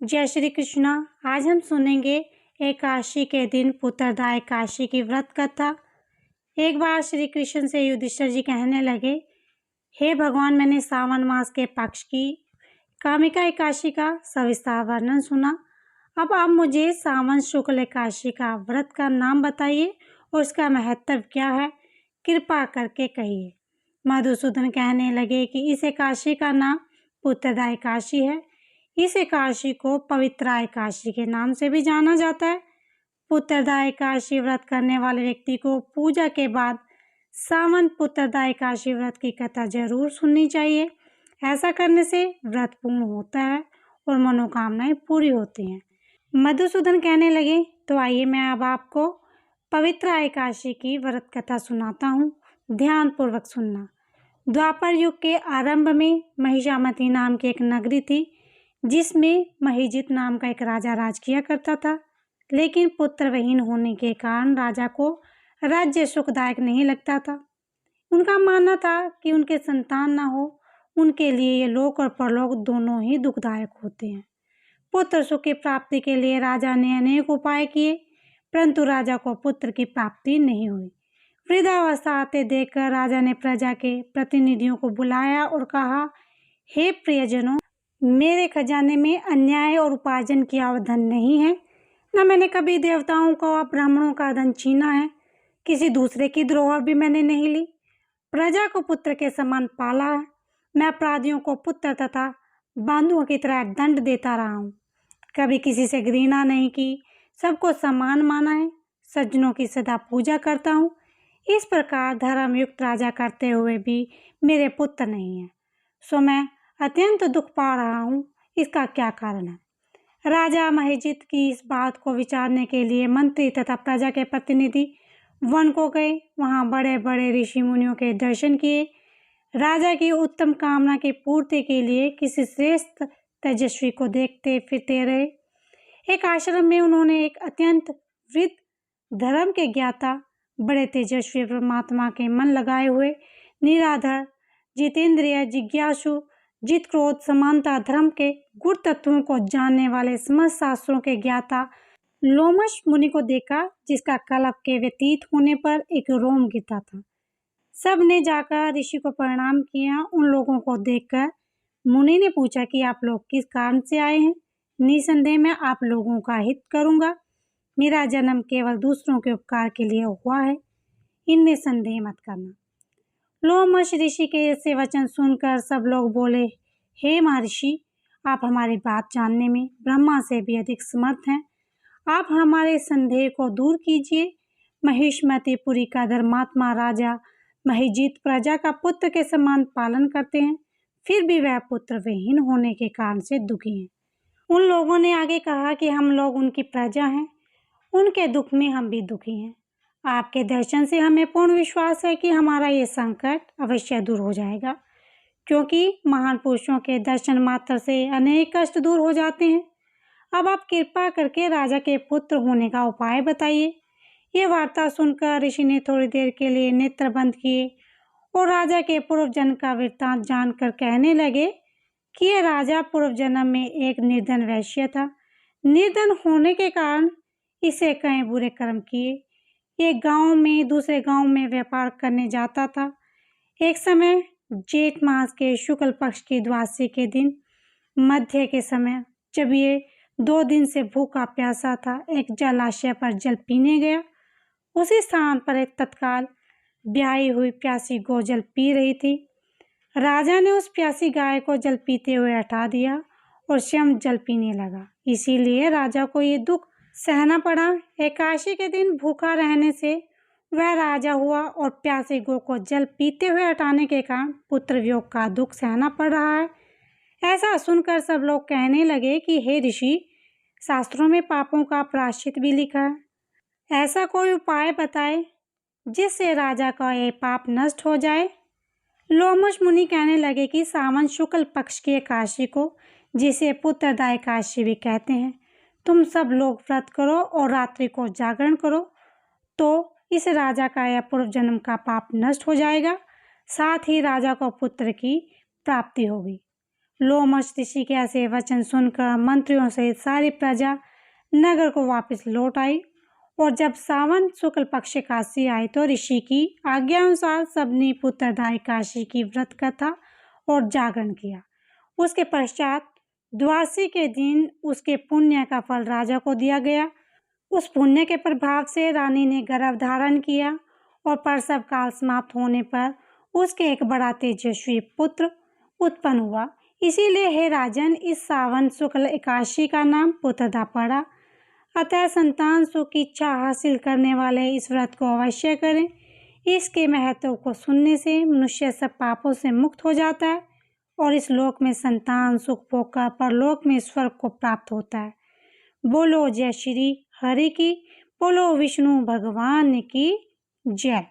जय श्री कृष्णा। आज हम सुनेंगे एकादशी के दिन पुत्रदा एकादशी की व्रत कथा। एक बार श्री कृष्ण से युधिष्ठिर जी कहने लगे, हे भगवान, मैंने सावन मास के पक्ष की कामिका एकादशी का सविस्तार वर्णन सुना। अब आप मुझे सावन शुक्ल एकादशी का व्रत का नाम बताइए और उसका महत्व क्या है, कृपा करके कहिए। मधुसूदन कहने लगे कि इस एकादशी का नाम पुत्रदा एकादशी है। इस एकादशी को पवित्रा एकादशी के नाम से भी जाना जाता है। पुत्रदा एकादशी व्रत करने वाले व्यक्ति को पूजा के बाद सावन पुत्रदा एकादशी व्रत की कथा जरूर सुननी चाहिए। ऐसा करने से व्रत पूर्ण होता है और मनोकामनाएं पूरी होती हैं। मधुसूदन कहने लगे, तो आइए मैं अब आपको पवित्रा एकादशी की व्रत कथा सुनाता हूँ। ध्यानपूर्वक सुनना। द्वापर युग के आरंभ में महिषामती नाम की एक नगरी थी, जिसमें महिजित नाम का एक राजा राज किया करता था। लेकिन पुत्रविहीन होने के कारण राजा को राज्य सुखदायक नहीं लगता था। उनका मानना था कि उनके संतान ना हो, उनके लिए ये लोक और परलोक दोनों ही दुखदायक होते हैं। पुत्र सुख की प्राप्ति के लिए राजा ने अनेक उपाय किए, परंतु राजा को पुत्र की प्राप्ति नहीं हुई। वृद्धावस्था आते देखकर राजा ने प्रजा के प्रतिनिधियों को बुलाया और कहा, हे प्रियजनों, मेरे खजाने में अन्याय और उपार्जन किया धन नहीं है। न मैंने कभी देवताओं का और ब्राह्मणों का धन छीना है। किसी दूसरे की धरोहर भी मैंने नहीं ली। प्रजा को पुत्र के समान पाला है। मैं अपराधियों को पुत्र तथा बंधुओं की तरह दंड देता रहा हूँ। कभी किसी से घृणा नहीं की, सबको समान माना है। सज्जनों की सदा पूजा करता हूँ। इस प्रकार धर्मयुक्त राजा करते हुए भी मेरे पुत्र नहीं है, सो मैं अत्यंत दुख पा रहा हूँ। इसका क्या कारण है? राजा महिजित की इस बात को विचारने के लिए मंत्री तथा प्रजा के प्रतिनिधि वन को गए। वहाँ बड़े बड़े ऋषि मुनियों के दर्शन किए। राजा की उत्तम कामना की पूर्ति के लिए किसी श्रेष्ठ तेजस्वी को देखते फिरते रहे। एक आश्रम में उन्होंने एक अत्यंत वृद्ध धर्म के ज्ञाता, बड़े तेजस्वी परमात्मा के मन लगाए हुए, निराधर, जितेंद्रिय, जिज्ञासु, जित क्रोध समानता धर्म के गुण तत्वों को जानने वाले समस्त शास्त्रों के ज्ञाता लोमश मुनि को देखा, जिसका कल्प के व्यतीत होने पर एक रोम गिरता था। सब ने जाकर ऋषि को प्रणाम किया। उन लोगों को देखकर मुनि ने पूछा कि आप लोग किस कारण से आए हैं? निसंदेह मैं आप लोगों का हित करूंगा। मेरा जन्म केवल दूसरों के उपकार के लिए हुआ है, इनमें संदेह मत करना। लोमश ऋषि के ऐसे वचन सुनकर सब लोग बोले, हे महर्षि, आप हमारी बात जानने में ब्रह्मा से भी अधिक समर्थ हैं। आप हमारे संदेह को दूर कीजिए। महिष्मतीपुरी का धर्मात्मा राजा महिजित प्रजा का पुत्र के समान पालन करते हैं, फिर भी वह पुत्र विहीन होने के कारण से दुखी हैं। उन लोगों ने आगे कहा कि हम लोग उनकी प्रजा हैं, उनके दुख में हम भी दुखी हैं। आपके दर्शन से हमें पूर्ण विश्वास है कि हमारा ये संकट अवश्य दूर हो जाएगा, क्योंकि महान पुरुषों के दर्शन मात्र से अनेक कष्ट दूर हो जाते हैं। अब आप कृपा करके राजा के पुत्र होने का उपाय बताइए। ये वार्ता सुनकर ऋषि ने थोड़ी देर के लिए नेत्र बंद किए और राजा के पूर्व जन्म का वृत्तांत जानकर कहने लगे कि यह राजा पूर्व जन्म में एक निर्धन वैश्य था। निर्धन होने के कारण इसे कई बुरे कर्म किए। एक गांव में दूसरे गांव में व्यापार करने जाता था। एक समय जेठ मास के शुक्ल पक्ष की द्वादशी के दिन मध्य के समय, जब ये 2 दिन से भूखा प्यासा था, एक जलाशय पर जल पीने गया। उसी स्थान पर एक तत्काल ब्याही हुई प्यासी गौ जल पी रही थी। राजा ने उस प्यासी गाय को जल पीते हुए हटा दिया और स्वयं जल पीने लगा। इसीलिए राजा को ये दुख सहना पड़ा। एकादशी के दिन भूखा रहने से वह राजा हुआ और प्यासी गौ को जल पीते हुए हटाने के कारण पुत्र वियोग का दुख सहना पड़ रहा है। ऐसा सुनकर सब लोग कहने लगे कि हे ऋषि, शास्त्रों में पापों का प्रायश्चित भी लिखा है। ऐसा कोई उपाय बताए जिससे राजा का ये पाप नष्ट हो जाए। लोमश मुनि कहने लगे कि सावन शुक्ल पक्ष की एकादशी को, जिसे पुत्रदा एकादशी भी कहते हैं, तुम सब लोग व्रत करो और रात्रि को जागरण करो, तो इस राजा का यह पूर्व जन्म का पाप नष्ट हो जाएगा, साथ ही राजा को पुत्र की प्राप्ति होगी। लोमश ऋषि के ऐसे वचन सुनकर मंत्रियों सहित सारी प्रजा नगर को वापस लौट आई। और जब सावन शुक्ल पक्ष एकादशी आई तो ऋषि की आज्ञा अनुसार सबने पुत्रदायी एकादशी की व्रत कथा और जागरण किया। उसके पश्चात द्वादशी के दिन उसके पुण्य का फल राजा को दिया गया। उस पुण्य के प्रभाव से रानी ने गर्भ धारण किया और प्रसव काल समाप्त होने पर उसके एक बड़ा तेजस्वी पुत्र उत्पन्न हुआ। इसीलिए हे राजन, इस सावन शुक्ल एकादशी का नाम पुत्रदा पड़ा। अतः संतान सुख की इच्छा हासिल करने वाले इस व्रत को अवश्य करें। इसके महत्व को सुनने से मनुष्य सब पापों से मुक्त हो जाता है और इस लोक में संतान सुख पाकर परलोक में स्वर्ग को प्राप्त होता है। बोलो जय श्री हरि की, बोलो विष्णु भगवान की जय।